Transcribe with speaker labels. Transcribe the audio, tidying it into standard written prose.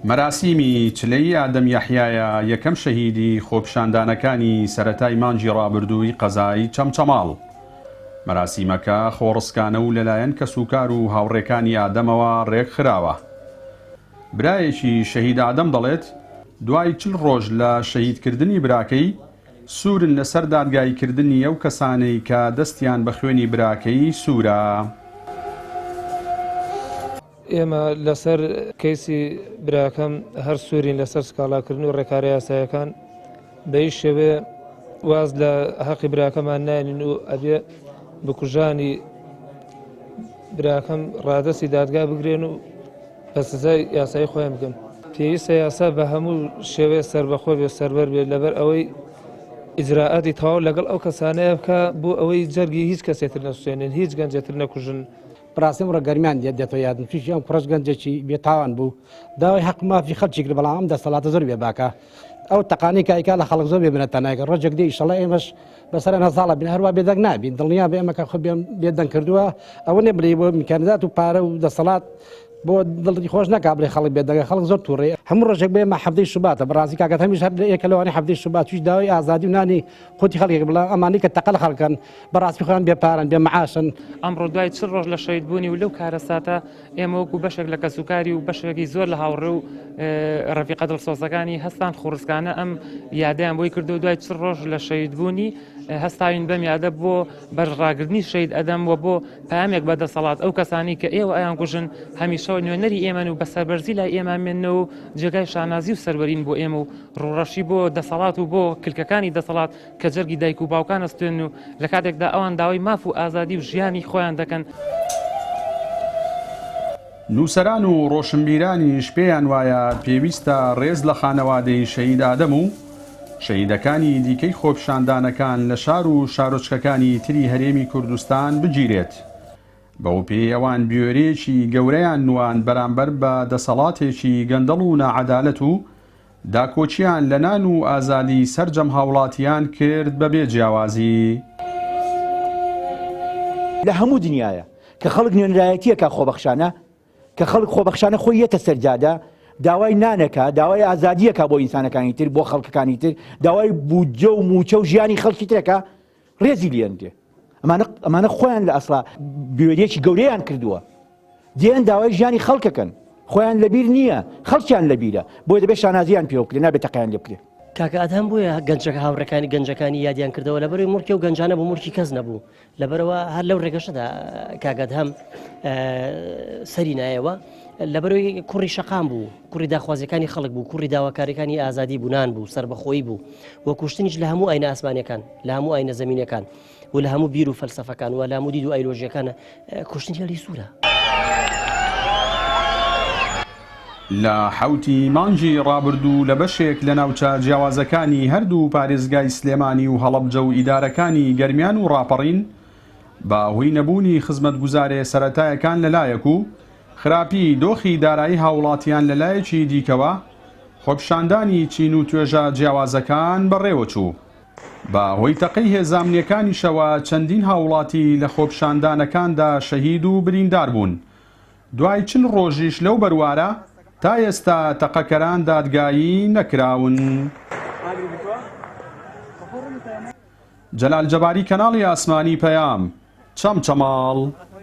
Speaker 1: مەراسیمی چلەی ئادەم یەحیایە یەکەم شەهیدی خۆپیشاندانەکانی سەرەتای مانگی ڕابردووی قەزای چەمچەماڵ. مەراسیمەکە خۆڕسکانە و لەلایەن کەسوکار و هاوڕێکانی ئادەمەوە ڕێک خراوە. برایەکی شەهید ئادەم دەڵێت دوای 40 ڕۆژ لە شەهیدکردنی براکەی سوورن لەسەر دادگایکردنی ئەو کەسانەی کە دەستیان بە خوێنی براکەی سوورە.
Speaker 2: ئێمە لەسەر کەیسی براکەم هەر سوورین لەسەر سکاڵاکردن و ڕێکاری یاساییەکان بەی شێوێ واز لە حەقی براکەمان نانین و ئەبێ بکوژانی براکەم ڕادەستی دادگا بگرێن و بە سزای یاسایی خۆیان بکەن. پێویستە یاسا بە هەموو شێوێ سەربەخۆ بێ سەربەر بێت لەبەر ئەوەی ئیجراعاتی تەواو لەگەڵ ئەو کەسانەیە بکە بۆ ئەوەی جەرگی هیچ کەسێتر نەسوێنن، هیچ گەنجێتر نەکوژن.
Speaker 3: بەڕاستیم ڕێگەرمیان دێتەوە یادم تووشی ئەم پڕۆژ گەنجێکی بێتاوان بوو داوای حەق مافی خەڵکی کرد، بەڵام ئەم دەسەڵاتە زۆر بێ باکە ئەو تەقانی کایکا لە خەڵک زۆر بێ بنەتەنایکە ڕۆژێک دێ ئیشەڵا ئێمەش بەسەر هەزاڵە بین هەروە بێدەنگ نابین دڵنیا بێ ئێمەکە خۆ بێدەنگ کردووە ئەوە نێ بڵێ بۆ میکانیزات و پارە و دەسەڵات بۆ دڵی خۆش ناکا بڵێ خەڵک بێدەنگە خەڵک زۆر تووڕێ هەموو ڕۆژێک بێ مە هەفتەی شوباتە بەڕاستی کاکەت هەمیش هەر یەکە لەوانەی هەفتەی شوبات توش داوای ئازادی و نانی قوتی خەڵکێک بڵێ ئەمانی کە تەقەل خەڵکن بەڕاستی خۆیان بێپارن بێ مەعاشن.
Speaker 4: ئەمڕۆ دوای 40 ڕۆژ لە شەهیدبوونی و لەو کارەساتە ئێمە وەکو بەشێک لە کەسوکاری و بەشێکی زۆر لە هاوڕێ و ڕەفیقە دڵسۆزەکانی هەستان خۆڕسکانە ئەم یادیان بۆی کردو دوای 40 ڕۆژ لە شەهیدبوونی هەستاوین بەم یادە بۆ بەرڕاگرتنی شەهید ئەدەم و بۆ پامێک بەدەسەڵات ئەو کەسانی کە ئێوە ئەیان کوژن هەمیشەوە نوێنەری ئێمەن و بەسەربەرزی لای ئێمامێنەوە و جێگای شانازی و سەربەرین بۆ ئێمە و ڕوڕەشی بۆ دەسەڵات و بۆ کلکەکانی دەسەڵات کە جەرگی دایک و باوکان ئەستێن و لە کاتێکدا ئەوان داوای ماف و ئازادی و ژیانی خۆیان دەکەن.
Speaker 1: نووسەران و ڕۆشنبیرانیش پێیان وایە پێویستە ڕێز لە خانەوادەی شەهید ئادەم و شەهیدەکانی دیکەی خۆپیشاندانەکان لە شار و شارۆچکەکانی تری هەرێمی کوردستان بگیرێت. بەو پێی ئەوان بیۆرەیەکی گەورەیان نوان بەرامبەر بە دەسەڵاتێکی گەندەڵ و نەعەدالەت و داکۆچیان لە نان و ئازادی سەرجەم هاوڵاتیان کرد بەبێ جیاوازی.
Speaker 5: لە هەموو دنیاە کە خەڵک نوێنرایەتیەکە خۆبەخشانە کە خەڵک خۆبەخشانە خۆی یەتە سەرجادە داوای نانەکە داوای ئازادیەکە بۆ ئینسانەکانی تر بۆ خەڵکەکانی تر داوای بودجە و موچە و ژیانی خەڵکی ترەکە ڕێزی لێن دێ ئەمانە خۆیان لە ئەسڵا بیۆرەیەکی گەورەیان کردووە دێن داوای ژیانی خەڵکەکەن خۆیان لەبیر نییە خەڵکیان لەبیرە بۆی دەبێت شانازیان پێ بکرێ نابێت تەقیان لێ بکرێ.
Speaker 6: کاکە ئەدەم بۆیە گەنجەکە هاوڕەکانی گەنجەکانی یادیان کردەوە لەبەرەوەی مورکی و گەنجانە بۆ مورکی کەس نەبوو لەبەرەوە هەر لەو ڕێگەشەدا کاکەت هەم سەری نایەوە لەبەرەوەی کوڕی شەقام بوو کوڕی داخوازیەکانی خەڵک بوو کوڕی داواکاریەکانی ئازادی بوونان بوو سربەخۆیی بوو وە کوشتنیش لە هەموو ئاینە ئاسمانیەکان لە هەموو ئاینە زەمینەکان و لە هەموو بیر و فەلسەفەکان و لە هەموو دید و ئایدۆلۆژیەکانە کوشتنی هەلی سوورە.
Speaker 1: لە حوتی مانگی ڕابردوو لە بەشێک لە ناوچە جیاوازەکانی هەردوو پارێزگای سلێمانی و هەڵەبجە و ئیدارەکانی گەرمیان و ڕاپەڕین بە هۆی نەبوونی خزمەتگوزارێ سەرەتایەکان لەلایەک و خراپی دۆخی دارایی هاوڵاتیان لەلایەکی دیکەوە خۆپیشاندانی چین و توێژە جیاوازەکان بەڕێوە چوو. بە هۆی تەقەی هێزامنیەکانیشەوە چەندین هاوڵاتی لە خۆپیشاندانەکاندا شەهید و بریندار بوون. دوای 40 ڕۆژیش لەو بەروارە تا ئێستا تەقەکەران دادگایی نەکراون. جەلال جەباری کەناڵی ئاسمانی پەیام چەمچەماڵ.